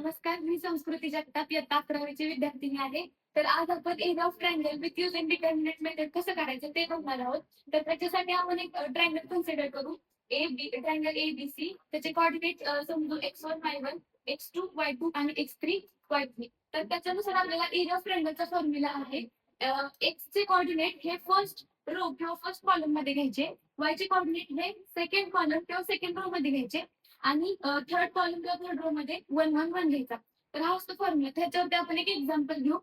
नमस्कार, मी संस्कृती जगताप इयत्ता 11वीची विद्यार्थिनी आहे. तर आज आपण area of triangle with using determinant method कसं करायचं ते बघणार आहोत. तर त्याच्यासाठी आपण एक ट्रायंगल कन्सिडर करू. Triangle ABC. त्याचे कोऑर्डिनेट समजू x1 y1, x2 y2 आणि x3 y3. तर त्याच्यानुसार आपल्याला एरिया ऑफ ट्रायंगलचा फॉर्म्युला आहे. x चे कोऑर्डिनेट हे फर्स्ट रो किंवा फर्स्ट कॉलम मध्ये घ्यायचे. y चे कोऑर्डिनेट हे सेकंड कॉलम किंवा सेकंड रो मध्ये घ्यायचे. आणि थर्ड कॉलम किंवा थर्ड रो मध्ये 1 1 1 घ्यायचा. तर हा असतो फॉर्म्युला. त्याच्यावरती आपण एक एक्झाम्पल घेऊ.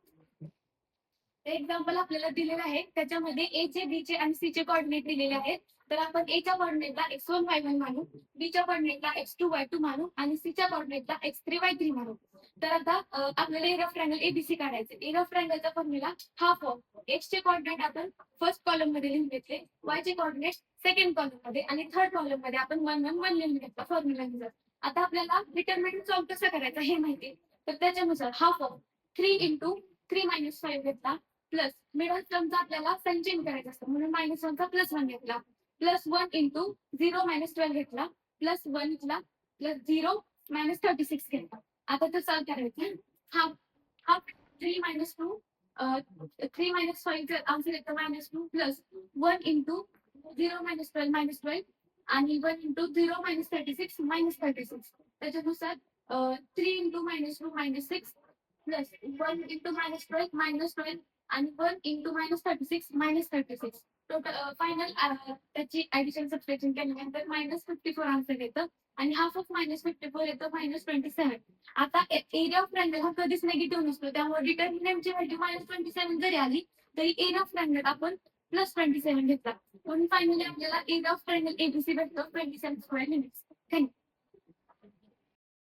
ते एक्झाम्पल आपल्याला दिलेलं आहे. त्याच्यामध्ये ए चे, बी चे आणि सी चे कोऑर्डिनेट दिलेले आहेत. तर आपण ए च्या कोऑर्डिनेटला x1 y1 मानू, बी च्या कोऑर्डिनेटला x2 y2 मानू आणि सी च्या कोऑर्डिनेटला x3 y3 मानू. तर आता आपल्याला एरिया ऑफ ट्रायंगल एबीसी काढायचं. एरिया ऑफ ट्रायंगलचा फॉर्म्युला हाफ ऑफ एक्स चे कोऑर्डिनेट आपण फर्स्ट कॉलम मध्ये लिहून घेतले, वाय चे कोऑर्डिनेट सेकंड कॉलम मध्ये आणि थर्ड कॉलम मध्ये आपण 1 1 1 लिहून घेतला फॉर्म्युला नुसार. आता आपल्याला डिटर्मिनंट सॉल्व्ह कसं करायचं हे माहिती. तर त्याच्यानुसार हाफ ऑफ 3 इंटू 3 मायनस 5 घेतला प्लस मिडल टर्मचा आपल्याला साइन चेंज करायचा असतो म्हणून -1 चा +1 घेतला प्लस 1 इंटू 0 -12 घेतला प्लस 1 घेतला प्लस 0 -36 घेतला. आता ते सॉल्व्ह करायचं. हाफ हाफ 3 - 2 3 - 5 चा आन्सर येतो -2 प्लस 1 इंटू 0 -12 -12 आणि 1 इंटू 0 -36 -36. त्याच्यानुसार 3 इंटू -2 -6 प्लस 1 इंटू -12 -12 आणि 1 इंटू -36 -36. टोटल फायनल त्याची ऍडिशन सबट्रॅक्शन केल्यानंतर -54 आन्सर येतं आणि हाफ ऑफ -54 येतं -27. आता एरिया ऑफ ट्रायंगल हा कधीच निगेटिव्ह नसतो, त्यामुळे डिटर्मिनंटची व्हॅल्यू -27 जरी आली तरी एरिया ऑफ ट्रायंगल आपण +27 घेतला. म्हणून फायनली आपल्याला एरिया ऑफ ट्रायंगल एबीसी भेटतो 27 स्क्वेअर युनिट्स. थँक्यू.